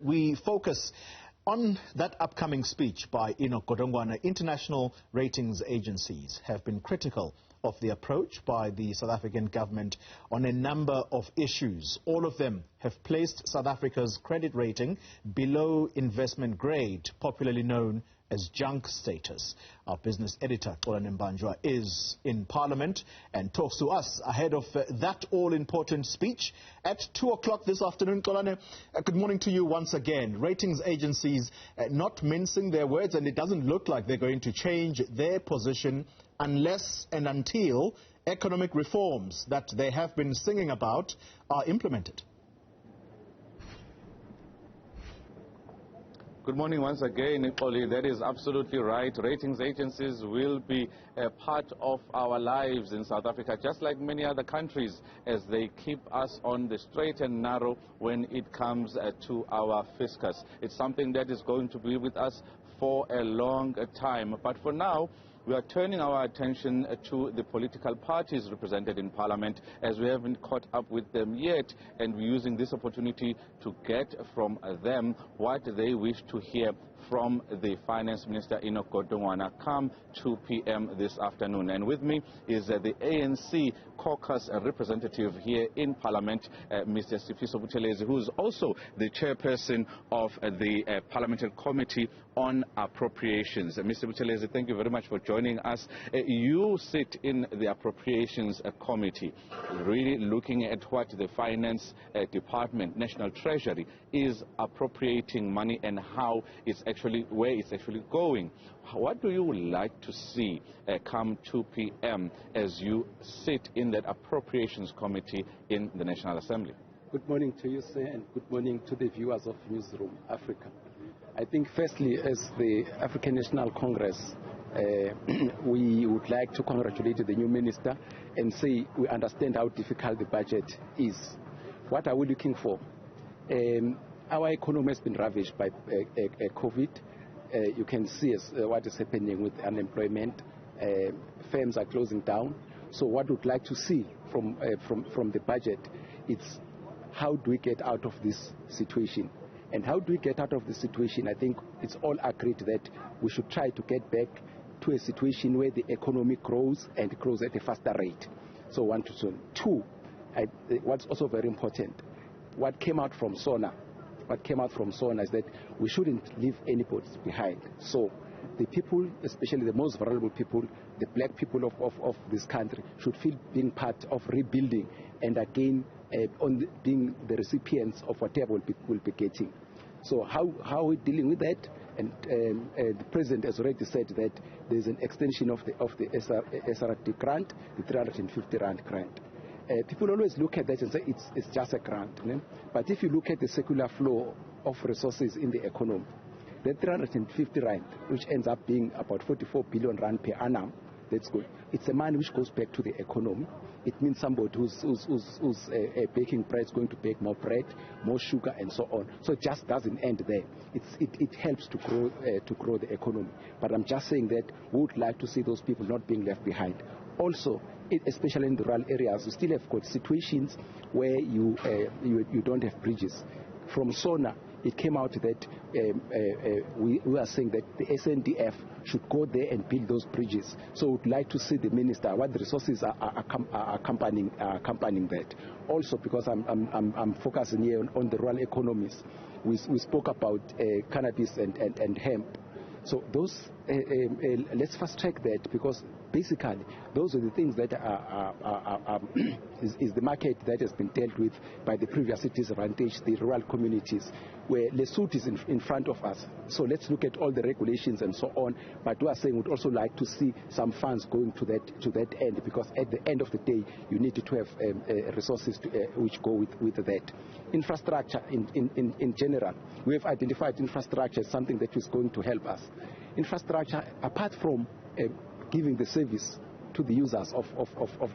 We focus on that upcoming speech by Enoch Godongwana. International ratings agencies have been critical of the approach by the South African government on a number of issues. All of them have placed South Africa's credit rating below investment grade, popularly known as junk status. Our business editor, Xolani Mbanjwa, is in Parliament and talks to us ahead of that all-important speech at 2 o'clock this afternoon. Xolani, good morning to you once again. Ratings agencies not mincing their words, and it doesn't look like they're going to change their position unless and until economic reforms that they have been singing about are implemented. Good morning once again, Oli. That is absolutely right. Ratings agencies will be a part of our lives in South Africa, just like many other countries, as they keep us on the straight and narrow when it comes to our fiscus. It's something that is going to be with us for a long time. But for now, we are turning our attention to the political parties represented in Parliament, as we haven't caught up with them yet, and we're using this opportunity to get from them what they wish to hear from the Finance Minister Enoch Godongwana come 2 p.m. this afternoon. And with me is the ANC caucus representative here in Parliament, Mr. Sifiso Buthelezi, who is also the chairperson of the Parliamentary Committee on Appropriations. Mr. Buthelezi, thank you very much for joining us. You sit in the Appropriations Committee, really looking at what the Finance Department, National Treasury, is appropriating money and how it's actually, where it's actually going. What do you like to see come 2 p.m. as you sit in that Appropriations Committee in the National Assembly? Good morning to you, sir, and good morning to the viewers of Newzroom Afrika. I think firstly, as the African National Congress, we would like to congratulate the new minister and say we understand how difficult the budget is. What are we looking for? Our economy has been ravaged by COVID. You can see what is happening with unemployment. Firms are closing down. So what we'd like to see from the budget is how do we get out of this situation? And how do we get out of this situation? I think it's all agreed that we should try to get back to a situation where the economy grows and grows at a faster rate. So 1 to 2. 2, what's also very important, what came out from SONA is that we shouldn't leave anybody behind. So the people, especially the most vulnerable people, the black people of this country, should feel being part of rebuilding and again being the recipients of whatever we'll be getting. So how are we dealing with that? And the President has already said that there's an extension of the SRD grant, the 350 Rand grant. People always look at that and say it's just a grant. But if you look at the circular flow of resources in the economy, the 350 Rand, which ends up being about 44 billion Rand per annum, that's good. It's a money which goes back to the economy. It means somebody who's baking bread is going to bake more bread, more sugar, and so on. So it just doesn't end there. It helps to grow the economy. But I'm just saying that we would like to see those people not being left behind. Also, especially in the rural areas, you still have got situations where you don't have bridges. From SONA, it came out that we are saying that the SNDF should go there and build those bridges. So we'd like to see the minister, what the resources are accompanying that. Also, because I'm focusing here on the rural economies, we spoke about cannabis and hemp. So those, let's fast track that, because basically those are the things that is the market that has been dealt with by the previous cities advantage, the rural communities, where Lesotho is in front of us. So let's look at all the regulations and so on. But we are saying we'd also like to see some funds going to that end, because at the end of the day, you need to have resources which go with that. Infrastructure in general, we have identified infrastructure as something that is going to help us. Infrastructure, apart from giving the service to the users of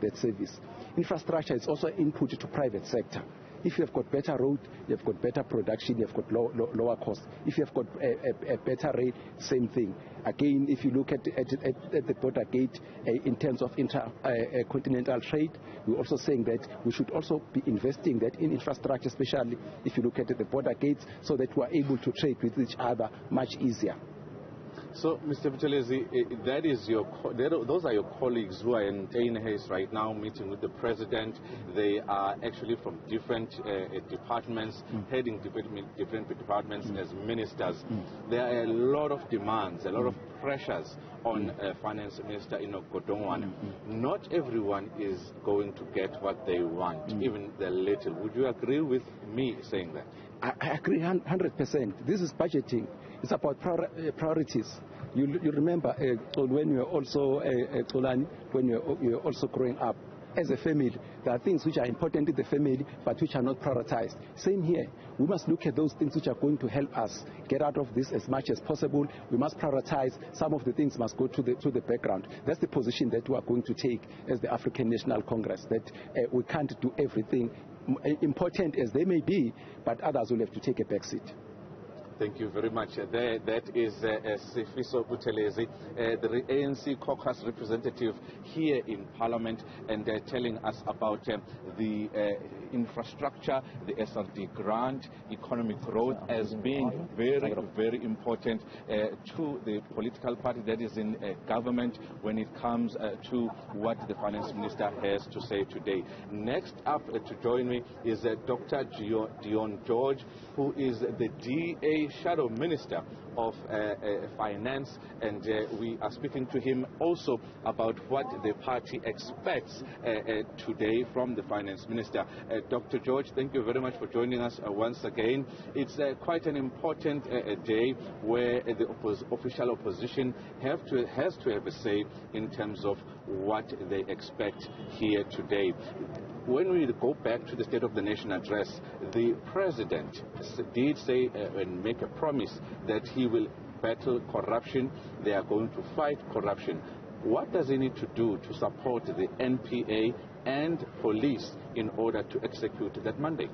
that service, infrastructure is also input to private sector. If you have got better road, you have got better production, you have got lower cost. If you have got a better rate, same thing. Again, if you look at the border gate in terms of intercontinental trade, we're also saying that we should also be investing that in infrastructure, especially if you look at the border gates, so that we're able to trade with each other much easier. So, Mr. Buthelezi, those are your colleagues who are in Teinheis right now meeting with the president. They are actually from different departments, heading different departments as ministers. There are a lot of demands, a lot of pressures on Finance Minister Enoch Godongwana. Not everyone is going to get what they want, even the little. Would you agree with me saying that? I agree 100%. This is budgeting. It's about priorities. You remember when you were also Xolani, when you were also growing up. As a family, there are things which are important to the family, but which are not prioritized. Same here. We must look at those things which are going to help us get out of this as much as possible. We must prioritize. Some of the things must go to the background. That's the position that we are going to take as the African National Congress, that we can't do everything, important as they may be, but others will have to take a back seat. Thank you very much. That is Sifiso Buthelezi, the ANC caucus representative here in Parliament, and they're telling us about the infrastructure, the SRD grant, economic growth as being very, very important to the political party that is in government when it comes to what the Finance Minister has to say today. Next up to join me is Dr. Dion George, who is the DA Shadow Minister of Finance, and we are speaking to him also about what the party expects today from the Finance Minister. Dr. George, thank you very much for joining us once again. It's quite an important day where the official opposition has to have a say in terms of what they expect here today. When we go back to the State of the Nation address, the President did say and make a promise that he will battle corruption. They are going to fight corruption. What does he need to do to support the NPA and police in order to execute that mandate?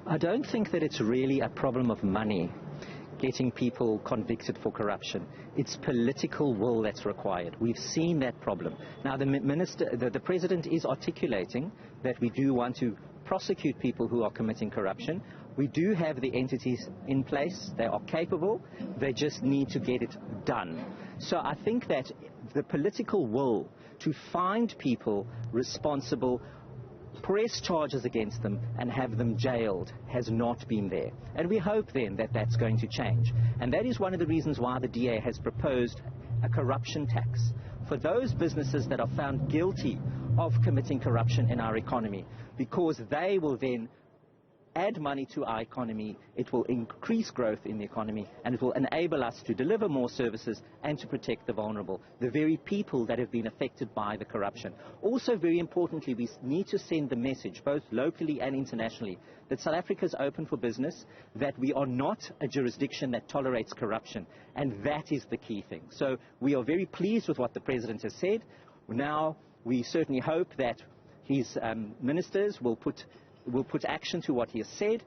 I don't think that it's really a problem of money, getting people convicted for corruption. It's political will that's required. We've seen that problem. Now, the President is articulating that we do want to prosecute people who are committing corruption. We do have the entities in place. They are capable. They just need to get it done. So I think that the political will to find people responsible, press charges against them and have them jailed has not been there. And we hope then that that's going to change. And that is one of the reasons why the DA has proposed a corruption tax for those businesses that are found guilty of committing corruption in our economy, because they will then add money to our economy, it will increase growth in the economy, and it will enable us to deliver more services and to protect the vulnerable, the very people that have been affected by the corruption. Also, very importantly, we need to send the message, both locally and internationally, that South Africa is open for business, that we are not a jurisdiction that tolerates corruption, and that is the key thing. So we are very pleased with what the President has said. Now, we certainly hope that his ministers will put action to what he has said,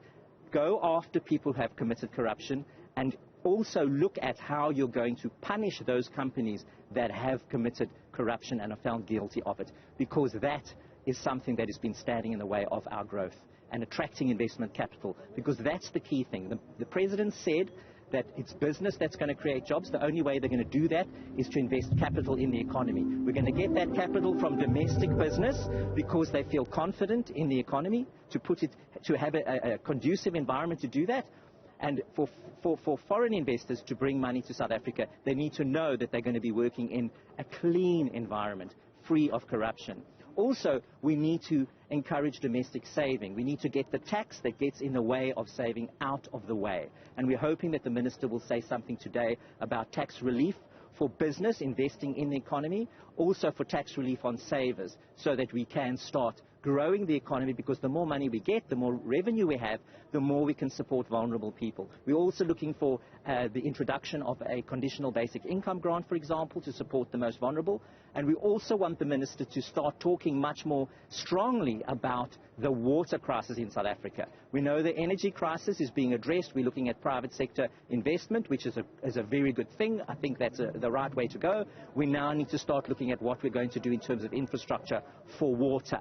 go after people who have committed corruption, and also look at how you're going to punish those companies that have committed corruption and are found guilty of it, because that is something that has been standing in the way of our growth and attracting investment capital, because that's the key thing. The President said that it's business that's going to create jobs. The only way they're going to do that is to invest capital in the economy. We're going to get that capital from domestic business because they feel confident in the economy to have a conducive environment to do that. And for foreign investors to bring money to South Africa, they need to know that they're going to be working in a clean environment, free of corruption. Also, we need to encourage domestic saving. We need to get the tax that gets in the way of saving out of the way. And we're hoping that the Minister will say something today about tax relief for business investing in the economy, also for tax relief on savers, so that we can start growing the economy, because the more money we get, the more revenue we have, the more we can support vulnerable people. We're also looking for the introduction of a conditional basic income grant, for example, to support the most vulnerable. And we also want the Minister to start talking much more strongly about the water crisis in South Africa. We know the energy crisis is being addressed. We're looking at private sector investment, which is a very good thing. I think that's the right way to go. We now need to start looking at what we're going to do in terms of infrastructure for water.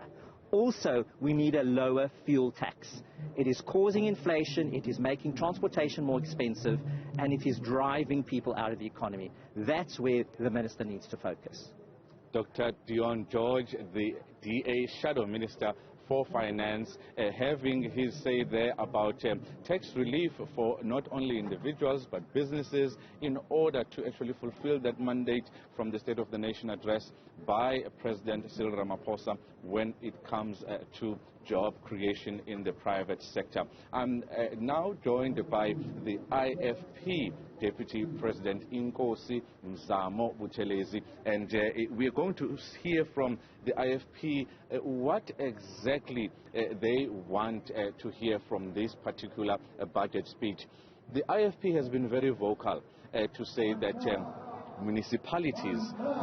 Also, we need a lower fuel tax. It is causing inflation, it is making transportation more expensive, and it is driving people out of the economy. That's where the Minister needs to focus. Dr. Dion George, the DA Shadow Minister for Finance, having his say there about tax relief for not only individuals but businesses in order to actually fulfill that mandate from the State of the Nation address by President Cyril Ramaphosa when it comes to job creation in the private sector. I'm now joined by the IFP Deputy President Inkosi Mzamo Buthelezi, and we are going to hear from the IFP what exactly they want to hear from this particular budget speech. The IFP has been very vocal to say that municipalities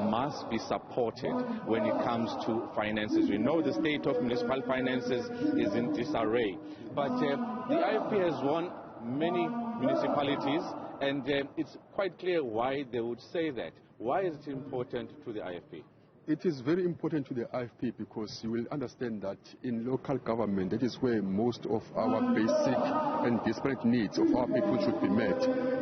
must be supported when it comes to finances. We know the state of municipal finances is in disarray, but the IFP has won many municipalities, and it's quite clear why they would say that. Why is it important to the IFP? It is very important to the IFP because you will understand that in local government, that is where most of our basic and disparate needs of our people should be met.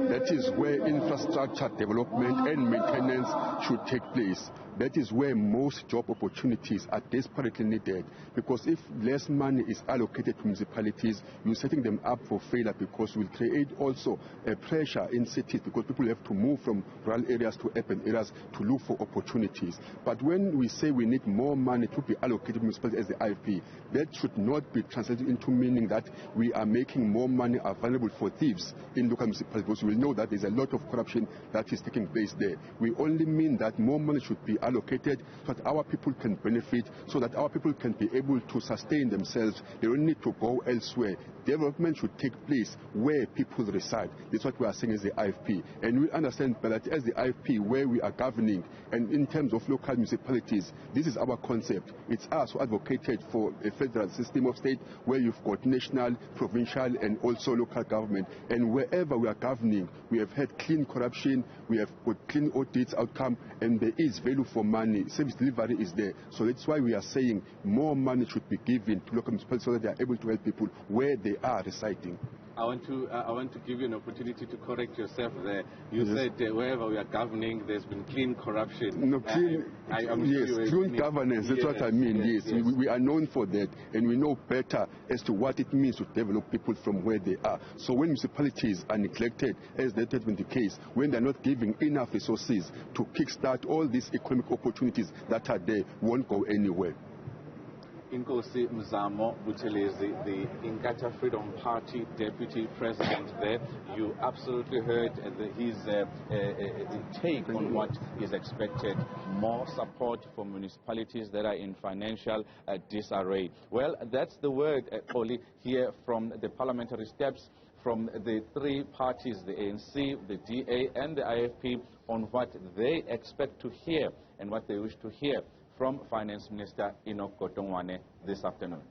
That is where infrastructure development and maintenance should take place. That is where most job opportunities are desperately needed, because if less money is allocated to municipalities, you're setting them up for failure, because you will create also a pressure in cities, because people have to move from rural areas to urban areas to look for opportunities. But when we say we need more money to be allocated to municipalities as the IFP, that should not be translated into meaning that we are making more money available for thieves in local municipalities, because we know that there's a lot of corruption that is taking place there. We only mean that more money should be allocated so that our people can benefit, so that our people can be able to sustain themselves. They don't need to go elsewhere. Development should take place where people reside. That's what we are saying as the IFP. And we understand that as the IFP, where we are governing, and in terms of local municipalities, this is our concept. It's us who advocated for a federal system of state where you've got national, provincial, and also local government. And wherever we are governing, we have had clean corruption, we have got clean audits outcome, and there is value for money. Service delivery is there. So that's why we are saying more money should be given to local municipalities so that they are able to help people where they are residing. I want to give you an opportunity to correct yourself there. You said wherever we are governing, there's been clean corruption. No, clean, yes, clean governance. That's what I mean. Yes. We are known for that, and we know better as to what it means to develop people from where they are. So when municipalities are neglected, as that has been the case, when they're not giving enough resources to kickstart all these economic opportunities that are there, won't go anywhere. Inkosi Mzamo Buthelezi, the Inkatha Freedom Party Deputy President there. You absolutely heard his take on what is expected. More support for municipalities that are in financial disarray. Well, that's the word, Oli, here from the parliamentary steps from the three parties, the ANC, the DA and the IFP, on what they expect to hear and what they wish to hear from Finance Minister Enoch Godongwana this afternoon.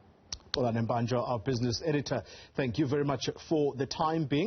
Well, and Mbanjwa, our business editor, thank you very much for the time being.